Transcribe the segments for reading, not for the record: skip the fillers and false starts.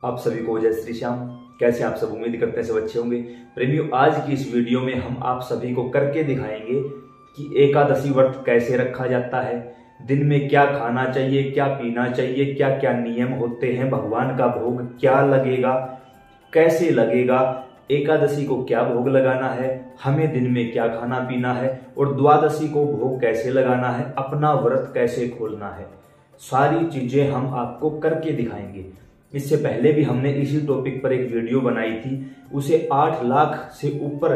आप सभी को जय श्री श्याम। कैसे आप सब, उम्मीद करते हैं सब अच्छे होंगे। प्रेमियों, आज की इस वीडियो में हम आप सभी को करके दिखाएंगे कि एकादशी व्रत कैसे रखा जाता है, दिन में क्या खाना चाहिए, क्या पीना चाहिए, क्या क्या नियम होते हैं, भगवान का भोग क्या लगेगा, कैसे लगेगा, एकादशी को क्या भोग लगाना है, हमें दिन में क्या खाना पीना है और द्वादशी को भोग कैसे लगाना है, अपना व्रत कैसे खोलना है, सारी चीजें हम आपको करके दिखाएंगे। इससे पहले भी हमने इसी टॉपिक पर एक वीडियो बनाई थी, उसे 8 लाख से ऊपर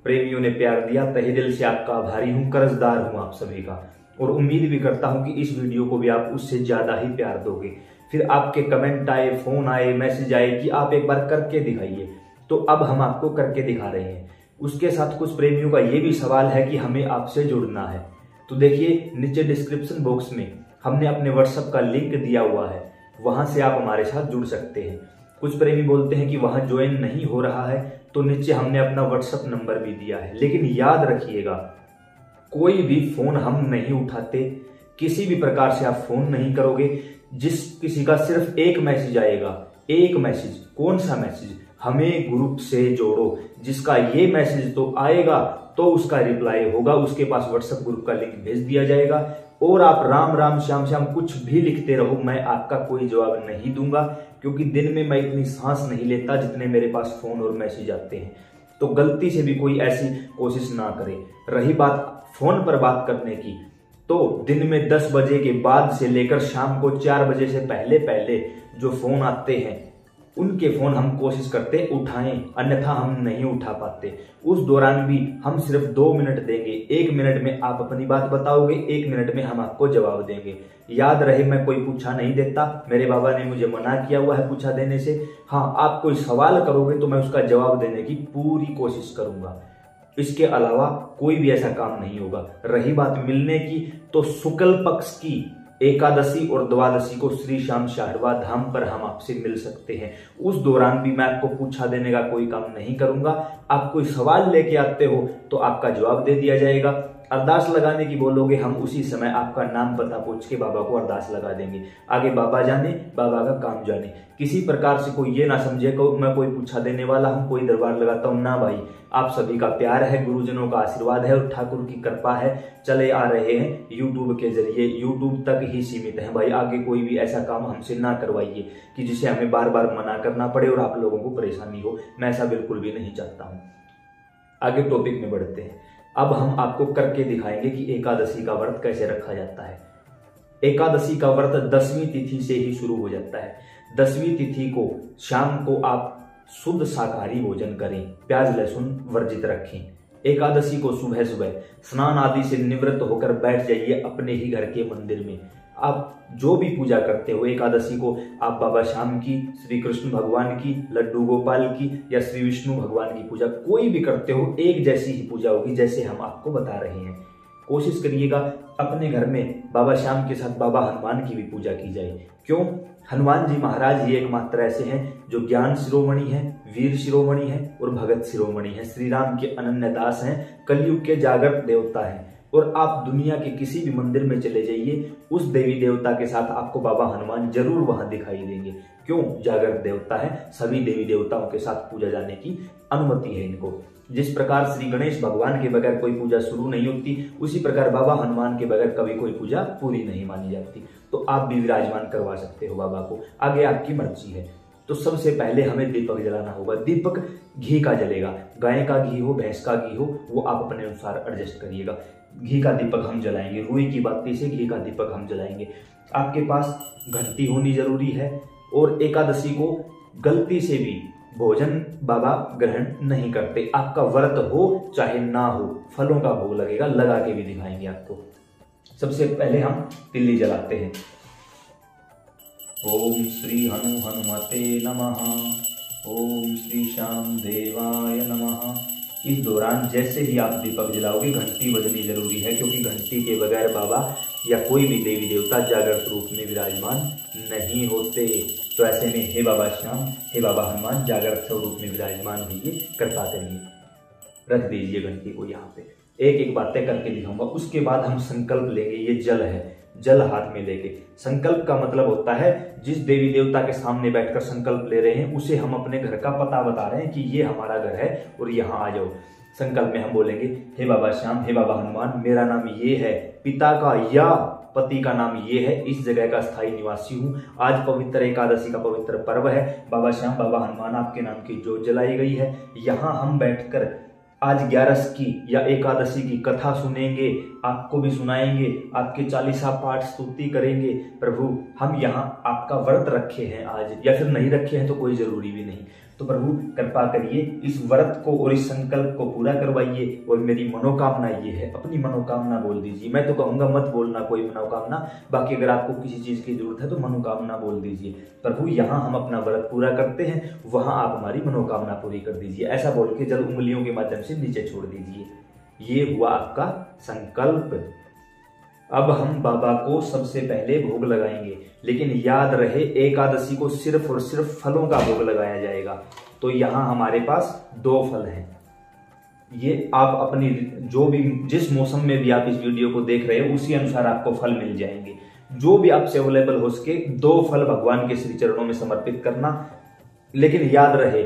प्रेमियों ने प्यार दिया। तहे दिल से आपका आभारी हूं, कर्जदार हूं आप सभी का, और उम्मीद भी करता हूं कि इस वीडियो को भी आप उससे ज्यादा ही प्यार दोगे। फिर आपके कमेंट आए, फोन आए, मैसेज आए कि आप एक बार करके दिखाइए, तो अब हम आपको करके दिखा रहे हैं। उसके साथ कुछ प्रेमियों का ये भी सवाल है कि हमें आपसे जुड़ना है, तो देखिए नीचे डिस्क्रिप्शन बॉक्स में हमने अपने व्हाट्सएप का लिंक दिया हुआ है, वहां से आप हमारे साथ जुड़ सकते हैं। कुछ प्रेमी बोलते हैं कि वहां ज्वाइन नहीं हो रहा है, तो नीचे हमने अपना व्हाट्सएप नंबर भी दिया है। लेकिन याद रखिएगा, कोई भी फोन हम नहीं उठाते, किसी भी प्रकार से आप फोन नहीं करोगे। जिस किसी का सिर्फ एक मैसेज आएगा, एक मैसेज, कौन सा मैसेज, हमें ग्रुप से जोड़ो, जिसका ये मैसेज तो आएगा तो उसका रिप्लाई होगा, उसके पास व्हाट्सएप ग्रुप का लिंक भेज दिया जाएगा। और आप राम राम श्याम श्याम कुछ भी लिखते रहो, मैं आपका कोई जवाब नहीं दूंगा, क्योंकि दिन में मैं इतनी सांस नहीं लेता जितने मेरे पास फोन और मैसेज आते हैं। तो गलती से भी कोई ऐसी कोशिश ना करे। रही बात फोन पर बात करने की, तो दिन में 10 बजे के बाद से लेकर शाम को 4 बजे से पहले पहले जो फोन आते हैं उनके फोन हम कोशिश करते उठाएं, अन्यथा हम नहीं उठा पाते। उस दौरान भी हम सिर्फ 2 मिनट देंगे, 1 मिनट में आप अपनी बात बताओगे, 1 मिनट में हम आपको जवाब देंगे। याद रहे, मैं कोई पूछा नहीं देता, मेरे बाबा ने मुझे मना किया हुआ है पूछा देने से। हाँ, आप कोई सवाल करोगे तो मैं उसका जवाब देने की पूरी कोशिश करूंगा, इसके अलावा कोई भी ऐसा काम नहीं होगा। रही बात मिलने की, तो शुक्ल पक्ष की एकादशी और द्वादशी को श्री श्याम शाहड़वा धाम पर हम आपसे मिल सकते हैं। उस दौरान भी मैं आपको पूछा देने का कोई काम नहीं करूंगा। आप कोई सवाल लेके आते हो तो आपका जवाब दे दिया जाएगा। अरदास लगाने की बोलोगे, हम उसी समय आपका नाम पता पूछ के बाबा को अरदास लगा देंगे। आगे बाबा जाने, बाबा का काम जाने। किसी प्रकार से कोई ये ना समझे कि मैं कोई पूछा देने वाला हूं, कोई दरबार लगाता हूं, ना भाई। आप सभी का प्यार है, गुरुजनों का आशीर्वाद है और ठाकुर की कृपा है, चले आ रहे हैं यूट्यूब के जरिए, यूट्यूब तक ही सीमित है भाई। आगे कोई भी ऐसा काम हमसे ना करवाइए कि जिसे हमें बार बार मना करना पड़े और आप लोगों को परेशानी हो। मैं ऐसा बिल्कुल भी नहीं चाहता हूं। आगे टॉपिक में बढ़ते हैं। अब हम आपको करके दिखाएंगे कि एकादशी का व्रत कैसे रखा जाता है। एकादशी का व्रत 10वीं तिथि से ही शुरू हो जाता है। 10वीं तिथि को शाम को आप शुद्ध शाकाहारी भोजन करें, प्याज लहसुन वर्जित रखें। एकादशी को सुबह सुबह स्नान आदि से निवृत्त होकर बैठ जाइए अपने ही घर के मंदिर में। आप जो भी पूजा करते हो एकादशी को, आप बाबा श्याम की, श्री कृष्ण भगवान की, लड्डू गोपाल की या श्री विष्णु भगवान की पूजा कोई भी करते हो, एक जैसी ही पूजा होगी जैसे हम आपको बता रहे हैं। कोशिश करिएगा अपने घर में बाबा श्याम के साथ बाबा हनुमान की भी पूजा की जाए। क्यों? हनुमान जी महाराज ही एकमात्र ऐसे हैं जो ज्ञान शिरोमणि है, वीर शिरोमणि है और भगत शिरोमणि है। श्री राम के अनन्य दास हैं, कलयुग के जागृत देवता हैं। और आप दुनिया के किसी भी मंदिर में चले जाइए, उस देवी देवता के साथ आपको बाबा हनुमान जरूर वहां दिखाई देंगे। क्यों? जागृत देवता है, सभी देवी देवताओं के साथ पूजा जाने की अनुमति है इनको। जिस प्रकार श्री गणेश भगवान के बगैर कोई पूजा शुरू नहीं होती, उसी प्रकार बाबा हनुमान के बगैर कभी कोई पूजा पूरी नहीं मानी जाती। तो आप भी विराजमान करवा सकते हो बाबा को, आगे आपकी मर्जी है। तो सबसे पहले हमें दीपक जलाना होगा। दीपक घी का जलेगा, गाय का घी हो, भैंस का घी हो, वो आप अपने अनुसार एडजस्ट करिएगा। घी का दीपक हम जलाएंगे, रुई की बाती से घी का दीपक हम जलाएंगे। आपके पास घंटी होनी जरूरी है। और एकादशी को गलती से भी भोजन बाबा ग्रहण नहीं करते। आपका व्रत हो चाहे ना हो, फलों का भोग लगेगा, लगा के भी दिखाएंगे आपको। सबसे पहले हम तिल्ली जलाते हैं। ओम श्री हनुमते नमः, ओम श्री श्याम देवाय नमः। इस दौरान जैसे ही आप दीपक जलाओगे घंटी बजनी जरूरी है, क्योंकि घंटी के बगैर बाबा या कोई भी देवी देवता जागृत रूप में विराजमान नहीं होते। तो ऐसे में हे बाबा श्याम, हे बाबा हनुमान, जागृत स्वरूप में विराजमान होइए, कृपा करिए। रख दीजिए घंटी को यहाँ पे। एक एक बातें करके दिखाऊंगा, उसके बाद हम संकल्प लेंगे। ये जल है, जल हाथ में लेके। संकल्प का मतलब होता है जिस देवी देवता के सामने बैठकर संकल्प ले रहे हैं उसे हम अपने घर का पता बता रहे हैं कि ये हमारा घर है और यहाँ आ जाओ। संकल्प में हम बोलेंगे, हे बाबा श्याम, हे बाबा हनुमान, मेरा नाम ये है, पिता का या पति का नाम ये है, इस जगह का स्थायी निवासी हूँ। आज पवित्र एकादशी का पवित्र पर्व है। बाबा श्याम, बाबा हनुमान, आपके नाम की ज्योत जलाई गई है। यहाँ हम बैठकर आज 11 की या एकादशी की कथा सुनेंगे, आपको भी सुनाएंगे, आपके चालीसा पाठ स्तुति करेंगे। प्रभु हम यहाँ आपका व्रत रखे हैं आज, या फिर नहीं रखे हैं तो कोई जरूरी भी नहीं। तो प्रभु कृपा करिए, इस व्रत को और इस संकल्प को पूरा करवाइए और मेरी मनोकामना ये है। अपनी मनोकामना बोल दीजिए। मैं तो कहूँगा मत बोलना कोई मनोकामना, बाकी अगर आपको किसी चीज की जरूरत है तो मनोकामना बोल दीजिए। प्रभु यहाँ हम अपना व्रत पूरा करते हैं, वहां आप हमारी मनोकामना पूरी कर दीजिए। ऐसा बोल के जल उंगलियों के माध्यम से नीचे छोड़ दीजिए। ये हुआ आपका संकल्प। अब हम बाबा को सबसे पहले भोग लगाएंगे, लेकिन याद रहे एकादशी को सिर्फ और सिर्फ फलों का भोग लगाया जाएगा। तो यहाँ हमारे पास 2 फल हैं। ये आप अपनी जो भी जिस मौसम में भी आप इस वीडियो को देख रहे हो उसी अनुसार आपको फल मिल जाएंगे। जो भी आपसे अवेलेबल हो सके 2 फल भगवान के श्री चरणों में समर्पित करना। लेकिन याद रहे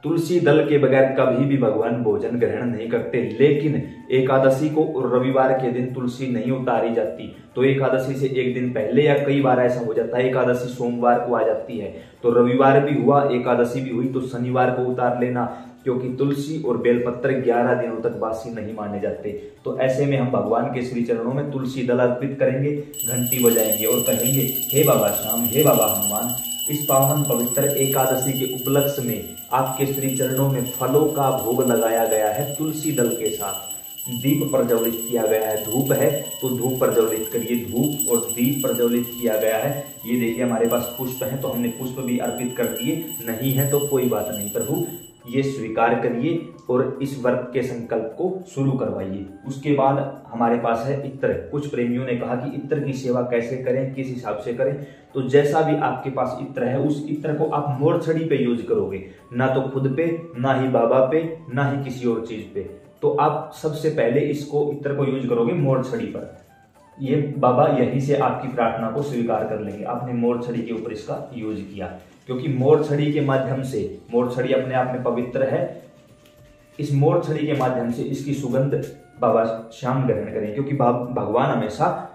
तुलसी दल के बगैर कभी भी भगवान भोजन ग्रहण नहीं करते। लेकिन एकादशी को और रविवार के दिन तुलसी नहीं उतारी जाती, तो एकादशी से एक दिन पहले या कई बार ऐसा हो जाता है एकादशी सोमवार को आ जाती है, तो रविवार भी हुआ एकादशी भी हुई तो शनिवार को उतार लेना, क्योंकि तुलसी और बेलपत्र 11 दिनों तक बासी नहीं माने जाते। तो ऐसे में हम भगवान के श्री चरणों में तुलसी दल अर्पित करेंगे, घंटी बजाएंगे और कहेंगे, हे बाबा श्याम, हे बाबा हनुमान, इस पावन पवित्र एकादशी के उपलक्ष्य में आपके श्री चरणों में फलों का भोग लगाया गया है। तुलसी दल के साथ दीप प्रज्वलित किया गया है। धूप है तो धूप प्रज्वलित करिए, धूप और दीप प्रज्वलित किया गया है। ये देखिए हमारे पास पुष्प है तो हमने पुष्प भी अर्पित कर दिए, नहीं है तो कोई बात नहीं। प्रभु ये स्वीकार करिए और इस व्रत के संकल्प को शुरू करवाइए। उसके बाद हमारे पास है इत्र। कुछ प्रेमियों ने कहा कि इत्र की सेवा कैसे करें, किस हिसाब से करें। तो जैसा भी आपके पास इत्र है उस इत्र को आप मोरछड़ी पे यूज करोगे, ना तो खुद पे, ना ही बाबा पे, ना ही किसी और चीज पे। तो आप सबसे पहले इसको इत्र को यूज करोगे मोरछड़ी पर। ये बाबा यहीं से आपकी प्रार्थना को स्वीकार कर लेंगे। आपने मोरछड़ी के ऊपर इसका यूज किया, क्योंकि मोरछड़ी के माध्यम से, मोरछड़ी अपने आप में पवित्र है, इस मोरछड़ी के माध्यम से इसकी सुगंध बाबा श्याम ग्रहण करें। क्योंकि भगवान हमेशा,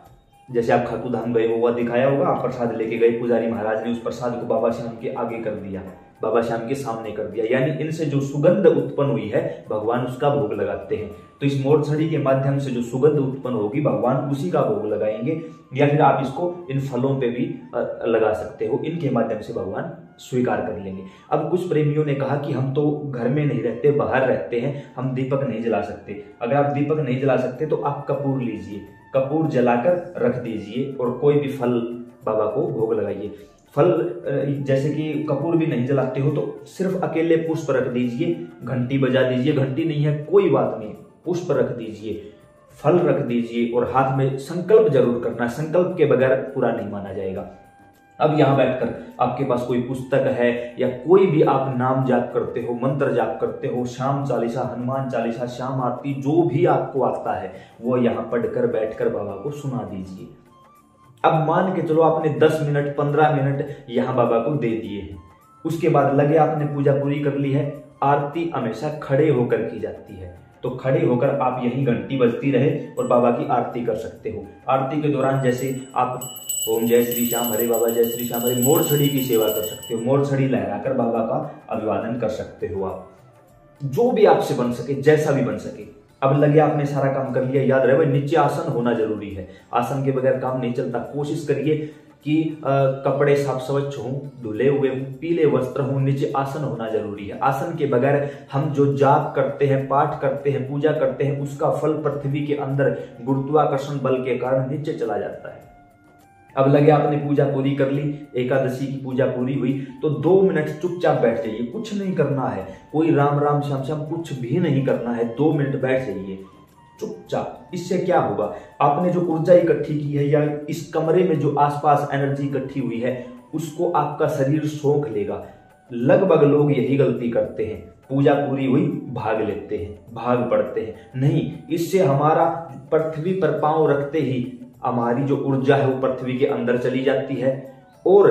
जैसे आप खाटू धाम गए हुआ दिखाया होगा, आप प्रसाद लेके गए, पुजारी महाराज ने उस प्रसाद को बाबा श्याम के आगे कर दिया, बाबा श्याम के सामने कर दिया, यानी इनसे जो सुगंध उत्पन्न हुई है भगवान उसका भोग लगाते हैं। तो इस मोरछड़ी के माध्यम से जो सुगंध उत्पन्न होगी भगवान उसी का भोग लगाएंगे, या फिर आप इसको इन फलों पे भी लगा सकते हो, इनके माध्यम से भगवान स्वीकार कर लेंगे। अब कुछ प्रेमियों ने कहा कि हम तो घर में नहीं रहते, बाहर रहते हैं, हम दीपक नहीं जला सकते। अगर आप दीपक नहीं जला सकते तो आप कपूर लीजिए, कपूर जलाकर रख दीजिए और कोई भी फल बाबा को भोग लगाइए। फल जैसे कि कपूर भी नहीं जलाते हो तो सिर्फ अकेले पुष्प रख दीजिए, घंटी बजा दीजिए, घंटी नहीं है कोई बात नहीं, पुष्प रख दीजिए, फल रख दीजिए और हाथ में संकल्प जरूर करना। संकल्प के बगैर पूरा नहीं माना जाएगा। अब यहाँ बैठकर आपके पास कोई पुस्तक है या कोई भी आप नाम जाप करते हो, मंत्र जाप करते हो, श्याम चालीसा, हनुमान चालीसा, श्याम आरती, जो भी आपको आता है वो यहाँ पढ़कर बैठकर बाबा को सुना दीजिए। अब मान के चलो आपने 10 मिनट 15 मिनट यहाँ बाबा को दे दिए हैं, उसके बाद लगे आपने पूजा पूरी कर ली है। आरती हमेशा खड़े होकर की जाती है, तो खड़े होकर आप यही घंटी बजती रहे और बाबा की आरती कर सकते हो। आरती के दौरान जैसे आप ओम जय श्री श्याम हरे बाबा, जय श्री श्याम हरे, मोरछड़ी की सेवा कर सकते हो, मोरछड़ी लहराकर बाबा का अभिवादन कर सकते हो। आप जो भी आपसे बन सके, जैसा भी बन सके। अब लगे आपने सारा काम कर लिया, याद रहे भाई नीचे आसन होना जरूरी है, आसन के बगैर काम नहीं चलता। कोशिश करिए कि कपड़े साफ स्वच्छ हों, धुले हुए हों, पीले वस्त्र हों, नीचे आसन होना जरूरी है। आसन के बगैर हम जो जाप करते हैं, पाठ करते हैं, पूजा करते हैं, उसका फल पृथ्वी के अंदर गुरुत्वाकर्षण बल के कारण नीचे चला जाता है। अब लगे आपने पूजा पूरी कर ली, एकादशी की पूजा पूरी हुई, तो 2 मिनट चुपचाप बैठ जाइए, कुछ नहीं करना है, कोई राम राम श्याम श्याम कुछ भी नहीं करना है। 2 मिनट बैठ जाइए चुपचाप। इससे क्या होगा, आपने जो ऊर्जा इकट्ठी की है या इस कमरे में जो आसपास एनर्जी इकट्ठी हुई है उसको आपका शरीर सोख लेगा। लगभग लोग यही गलती करते हैं, पूजा पूरी हुई भाग लेते हैं, भाग पड़ते हैं। नहीं, इससे हमारा पृथ्वी पर पांव रखते ही हमारी जो ऊर्जा है वो पृथ्वी के अंदर चली जाती है। और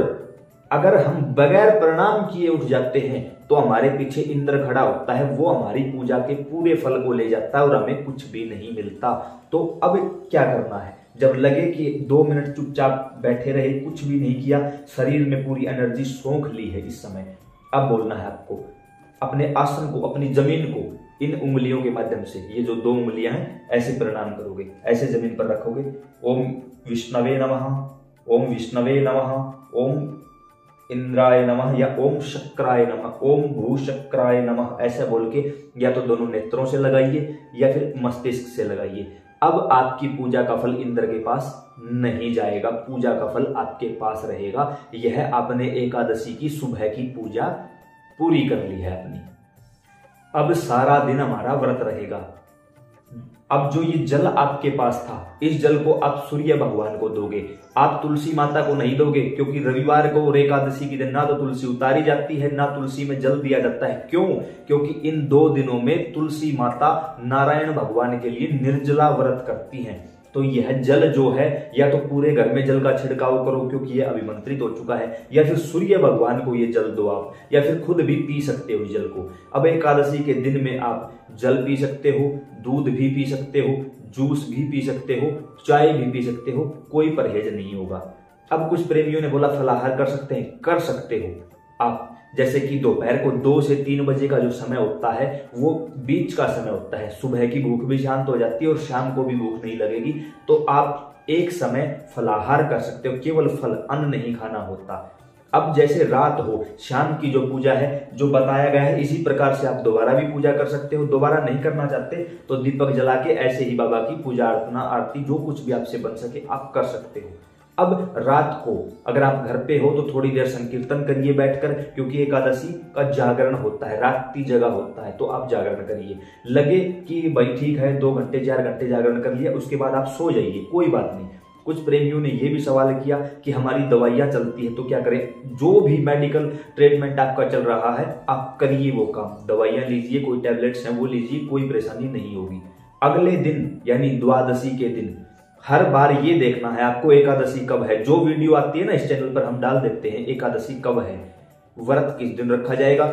अगर हम बगैर प्रणाम किए उठ जाते हैं तो हमारे पीछे इंद्र खड़ा होता है, वो हमारी पूजा के पूरे फल को ले जाता है और हमें कुछ भी नहीं मिलता। तो अब क्या करना है, जब लगे कि 2 मिनट चुपचाप बैठे रहे, कुछ भी नहीं किया, शरीर में पूरी एनर्जी सोख ली है इस समय, अब बोलना है आपको अपने आसन को, अपनी जमीन को इन उंगलियों के माध्यम से, ये जो 2 उंगलियां हैं ऐसे प्रणाम करोगे, ऐसे जमीन पर रखोगे। ओम विष्णवे नमः, ओम विष्णवे नमः, ओम इंद्राय नमः या ओम शक्राय नमः, ओम भूशक्राय नमः, ऐसे बोल के या तो दोनों नेत्रों से लगाइए या फिर मस्तिष्क से लगाइए। अब आपकी पूजा का फल इंद्र के पास नहीं जाएगा, पूजा का फल आपके पास रहेगा। यह आपने एकादशी की सुबह की पूजा पूरी कर ली है अपनी। अब सारा दिन हमारा व्रत रहेगा। अब जो ये जल आपके पास था, इस जल को आप सूर्य भगवान को दोगे, आप तुलसी माता को नहीं दोगे, क्योंकि रविवार को और एकादशी के दिन ना तो तुलसी उतारी जाती है ना तुलसी में जल दिया जाता है। क्यों? क्योंकि इन 2 दिनों में तुलसी माता नारायण भगवान के लिए निर्जला व्रत करती हैं। तो यह जल जो है, या तो पूरे घर में जल का छिड़काव करो क्योंकि यह अभिमंत्रित हो चुका है, या फिर सूर्य भगवान को ये जल दो आप, या फिर खुद भी पी सकते हो जल को। अब एकादशी के दिन में आप जल पी सकते हो, दूध भी पी सकते हो, जूस भी पी सकते हो, चाय भी पी सकते हो, कोई परहेज नहीं होगा। अब कुछ प्रेमियों ने बोला फलाहार कर सकते हैं, कर सकते हो आप। जैसे कि दोपहर को 2 से 3 बजे का जो समय होता है वो बीच का समय होता है, सुबह की भूख भी शांत हो जाती है और शाम को भी भूख नहीं लगेगी, तो आप एक समय फलाहार कर सकते हो, केवल फल, अन्न नहीं खाना होता। अब जैसे रात हो, शाम की जो पूजा है जो बताया गया है, इसी प्रकार से आप दोबारा भी पूजा कर सकते हो। दोबारा नहीं करना चाहते तो दीपक जला के ऐसे ही बाबा की पूजा अर्चना आरती जो कुछ भी आपसे बन सके आप कर सकते हो। अब रात को अगर आप घर पे हो तो थोड़ी देर संकीर्तन करिए बैठकर, क्योंकि एकादशी का जागरण होता है, रात की जगह होता है, तो आप जागरण करिए। लगे कि भाई ठीक है 2 घंटे 4 घंटे जागरण कर लिया, उसके बाद आप सो जाइए, कोई बात नहीं। कुछ प्रेमियों ने यह भी सवाल किया कि हमारी दवाइयां चलती है तो क्या करें। जो भी मेडिकल ट्रीटमेंट आपका चल रहा है आप करिए वो काम, दवाइयां लीजिए, कोई टैबलेट्स हैं वो लीजिए, कोई परेशानी नहीं होगी। अगले दिन यानी द्वादशी के दिन हर बार ये देखना है आपको एकादशी कब है। जो वीडियो आती है ना इस चैनल पर हम डाल देते हैं एकादशी कब है, व्रत किस दिन रखा जाएगा,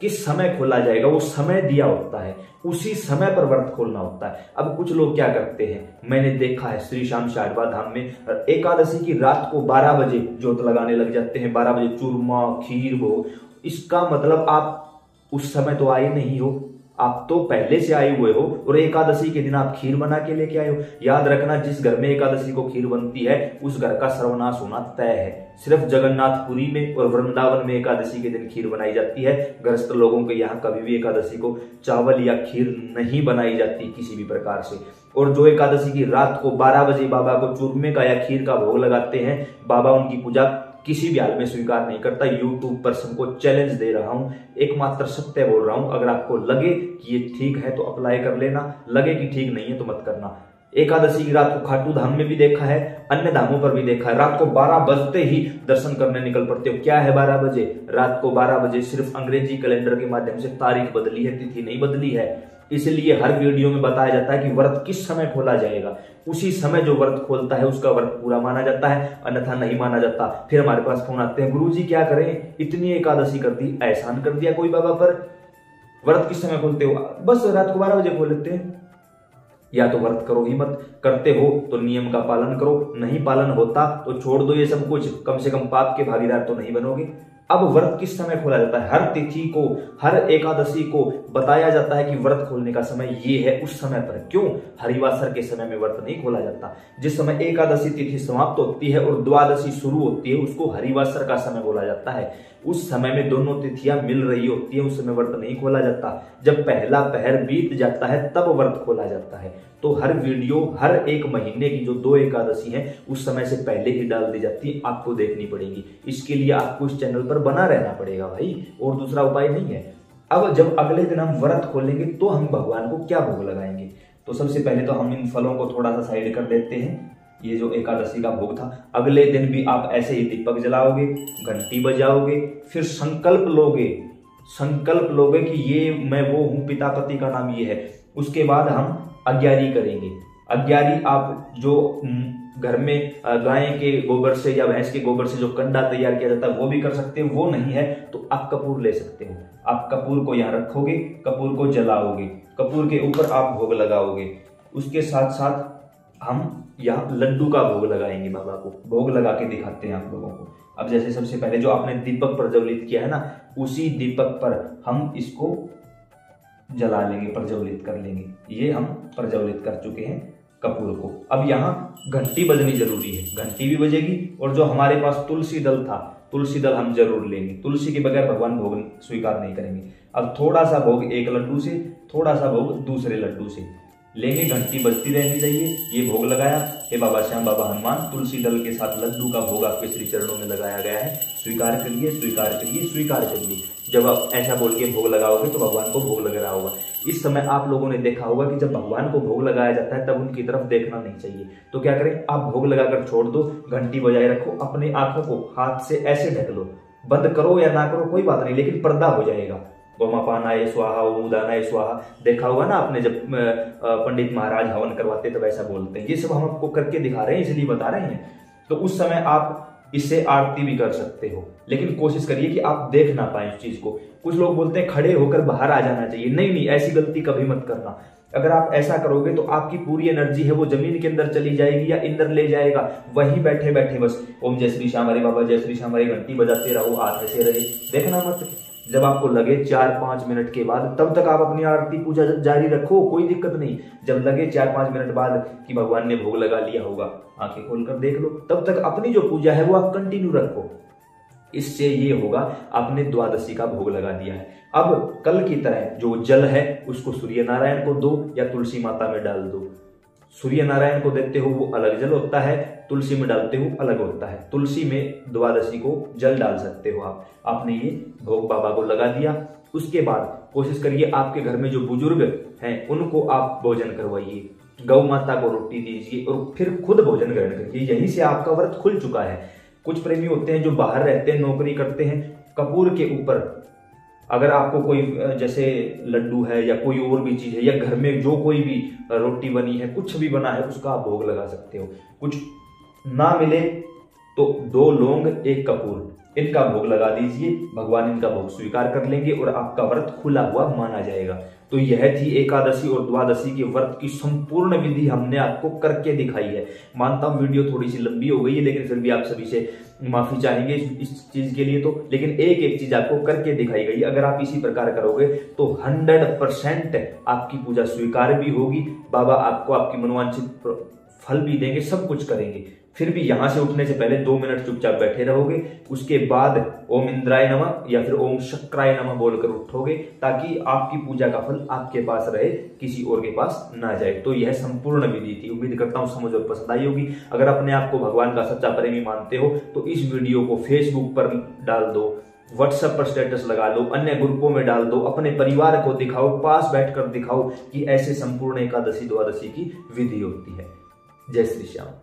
किस समय खोला जाएगा, वो समय दिया होता है, उसी समय पर व्रत खोलना होता है। अब कुछ लोग क्या करते हैं, मैंने देखा है श्री श्याम शारदा धाम में एकादशी की रात को 12 बजे जोत लगाने लग जाते हैं, 12 बजे चूरमा खीर भोग। इसका मतलब आप उस समय तो आए नहीं हो, आप तो पहले से आए हुए हो और एकादशी के दिन आप खीर बना के लेके आए हो। याद रखना, जिस घर में एकादशी को खीर बनती है उस घर का सर्वनाश होना तय है। सिर्फ जगन्नाथपुरी में और वृंदावन में एकादशी के दिन खीर बनाई जाती है। गृहस्थ लोगों के यहाँ कभी भी एकादशी को चावल या खीर नहीं बनाई जाती किसी भी प्रकार से। और जो एकादशी की रात को 12 बजे बाबा को चूरमे का या खीर का भोग लगाते हैं, बाबा उनकी पूजा किसी भी हाल में स्वीकार नहीं करता। यूट्यूब पर सबको चैलेंज दे रहा हूं, एकमात्र सत्य बोल रहा हूं। अगर आपको लगे कि ये ठीक है तो अप्लाई कर लेना, लगे कि ठीक नहीं है तो मत करना। एकादशी की रात को खाटू धाम में भी देखा है, अन्य धामों पर भी देखा है, रात को 12 बजते ही दर्शन करने निकल पड़ते हो। क्या है 12 बजे? रात को 12 बजे सिर्फ अंग्रेजी कैलेंडर के माध्यम से तारीख बदली है, तिथि नहीं बदली है। इसलिए हर वीडियो में बताया जाता है कि व्रत किस समय खोला जाएगा, उसी समय जो व्रत खोलता है उसका व्रत पूरा माना जाता है, अन्यथा नहीं माना जाता। फिर हमारे पास फोन आते हैं, गुरुजी क्या करें, इतनी एकादशी कर दी, एहसान कर दिया कोई बाबा पर, व्रत किस समय खोलते हो? बस रात को 12 बजे खोल लेते हैं। या तो व्रत करो ही मत, करते हो तो नियम का पालन करो, नहीं पालन होता तो छोड़ दो ये सब कुछ, कम से कम पाप के भागीदार तो नहीं बनोगे। अब व्रत किस समय खोला जाता है? हर तिथि को, हर एकादशी को बताया जाता है कि व्रत खोलने का समय ये है, उस समय पर। क्यों? हरिवासर के समय में व्रत नहीं खोला जाता। जिस समय एकादशी तिथि समाप्त होती है और द्वादशी शुरू होती है उसको हरिवासर का समय बोला जाता है। उस समय में दोनों तिथियां मिल रही होती है, उस समय व्रत नहीं खोला जाता। जब पहला पहर बीत जाता है तब व्रत खोला जाता है। तो हर वीडियो हर एक महीने की जो 2 एकादशी है उस समय से पहले ही डाल दी जाती है, आपको देखनी पड़ेगी। इसके लिए आपको इस चैनल पर बना रहना पड़ेगा भाई, और दूसरा उपाय नहीं है। अब जब अगले दिन हम व्रत खोलेंगे तो हम भगवान को क्या भोग लगाएंगे? तो सबसे पहले तो हम इन फलों को थोड़ा सा साइड कर देते हैं। ये जो एकादशी का भोग था, अगले दिन भी आप ऐसे ही दीपक जलाओगे, घंटी बजाओगे, फिर संकल्प लोगे कि ये मैं वो हूं, पिता पति का नाम ये है। उसके बाद हम अग्यारी करेंगे। अग्यारी आप जो घर में गाय के गोबर से या भैंस के गोबर से जो कंडा तैयार किया जाता है वो भी कर सकते हो। वो नहीं है तो आप कपूर ले सकते हो। आप कपूर को यहाँ रखोगे, कपूर को जलाओगे, कपूर के ऊपर आप भोग लगाओगे। उसके साथ साथ हम यहाँ लड्डू का भोग लगाएंगे बाबा को। भोग लगा के दिखाते हैं आप लोगों को। अब जैसे सबसे पहले जो आपने दीपक प्रज्वलित किया है ना, उसी दीपक पर हम इसको जला लेंगे, प्रज्वलित कर लेंगे। ये हम प्रज्वलित कर चुके हैं कपूर को। अब यहाँ घंटी बजनी जरूरी है, घंटी भी बजेगी। और जो हमारे पास तुलसी दल था, तुलसी दल हम जरूर लेंगे। तुलसी के बगैर भगवान भोग स्वीकार नहीं करेंगे। अब थोड़ा सा भोग एक लड्डू से, थोड़ा सा भोग दूसरे लड्डू से लेंगे। घंटी बजती रहनी चाहिए। ये भोग लगाया। हे बाबा श्याम, बाबा हनुमान, तुलसी दल के साथ लड्डू का भोग आपके श्री चरणों में लगाया गया है। स्वीकार करिए, स्वीकार करिए, स्वीकार करिए। जब आप ऐसा बोल के भोग लगाओगे तो भगवान को भोग लग रहा होगा। इस समय आप लोगों ने देखा होगा कि जब भगवान को भोग लगाया जाता है तब उनकी तरफ देखना नहीं चाहिए। तो क्या करें, आप भोग लगाकर छोड़ दो, घंटी बजाए रखो, अपने आंखों को हाथ से ऐसे ढक लो। बंद करो या ना करो कोई बात नहीं, लेकिन पर्दा हो जाएगा। गोमापानाय स्वाहा, ओमुदानाय स्वाहा, देखा होगा ना आपने जब पंडित महाराज हवन करवाते तब ऐसा बोलते हैं। ये सब हम आपको करके दिखा रहे हैं, इसलिए बता रहे हैं। तो उस समय आप इससे आरती भी कर सकते हो, लेकिन कोशिश करिए कि आप देख ना पाए इस चीज को। कुछ लोग बोलते हैं खड़े होकर बाहर आ जाना चाहिए। नहीं नहीं, ऐसी गलती कभी मत करना। अगर आप ऐसा करोगे तो आपकी पूरी एनर्जी है वो जमीन के अंदर चली जाएगी या इंदर ले जाएगा। वहीं बैठे बैठे बस ओम जय श्री श्याम हरे बाबा, जय श्री श्याम हरे, घंटी बजाते रहो, हाथ ऐसे रहे, देखना मत। जब आपको लगे 4-5 मिनट के बाद, तब तक आप अपनी आरती पूजा जारी रखो, कोई दिक्कत नहीं। जब लगे 4-5 मिनट बाद कि भगवान ने भोग लगा लिया होगा, आंखें खोलकर देख लो। तब तक अपनी जो पूजा है वो आप कंटिन्यू रखो। इससे ये होगा आपने द्वादशी का भोग लगा दिया है। अब कल की तरह जो जल है उसको सूर्य नारायण को दो या तुलसी माता में डाल दो। सूर्य नारायण को देते हो वो अलग जल होता है, तुलसी में डालते हो अलग होता है। तुलसी में द्वादशी को जल डाल सकते हो आप। आपने ये भोग बाबा को लगा दिया। उसके बाद कोशिश करिए आपके घर में जो बुजुर्ग हैं उनको आप भोजन करवाइए, गौ माता को रोटी दीजिए और फिर खुद भोजन ग्रहण करिए। यहीं से आपका व्रत खुल चुका है। कुछ प्रेमी होते हैं जो बाहर रहते हैं, नौकरी करते हैं, कपूर के ऊपर अगर आपको कोई जैसे लड्डू है या कोई और भी चीज है या घर में जो कोई भी रोटी बनी है, कुछ भी बना है, उसका आप भोग लगा सकते हो। कुछ ना मिले तो 2 लौंग 1 कपूर इनका भोग लगा दीजिए। भगवान इनका भोग स्वीकार कर लेंगे और आपका व्रत खुला हुआ माना जाएगा। तो यह थी एकादशी और द्वादशी के व्रत की संपूर्ण विधि हमने आपको करके दिखाई है। मानता हूं वीडियो थोड़ी सी लंबी हो गई है, लेकिन फिर भी आप सभी से माफी चाहेंगे इस चीज के लिए। तो लेकिन एक चीज आपको करके दिखाई गई। अगर आप इसी प्रकार करोगे तो 100% आपकी पूजा स्वीकार भी होगी। बाबा आपको आपकी मनोवांछित फल भी देंगे, सब कुछ करेंगे। फिर भी यहां से उठने से पहले 2 मिनट चुपचाप बैठे रहोगे। उसके बाद ओम इंद्राय नमः या फिर ओम शक्राय नमः बोलकर उठोगे, ताकि आपकी पूजा का फल आपके पास रहे, किसी और के पास ना जाए। तो यह संपूर्ण विधि थी। उम्मीद करता हूं समझ और पसंद आई होगी। अगर अपने आप को भगवान का सच्चा प्रेमी मानते हो तो इस वीडियो को फेसबुक पर डाल दो, व्हाट्सएप पर स्टेटस लगा लो, अन्य ग्रुपों में डाल दो, अपने परिवार को दिखाओ, पास बैठकर दिखाओ कि ऐसे संपूर्ण एकादशी द्वादशी की विधि होती है। जय श्री श्याम।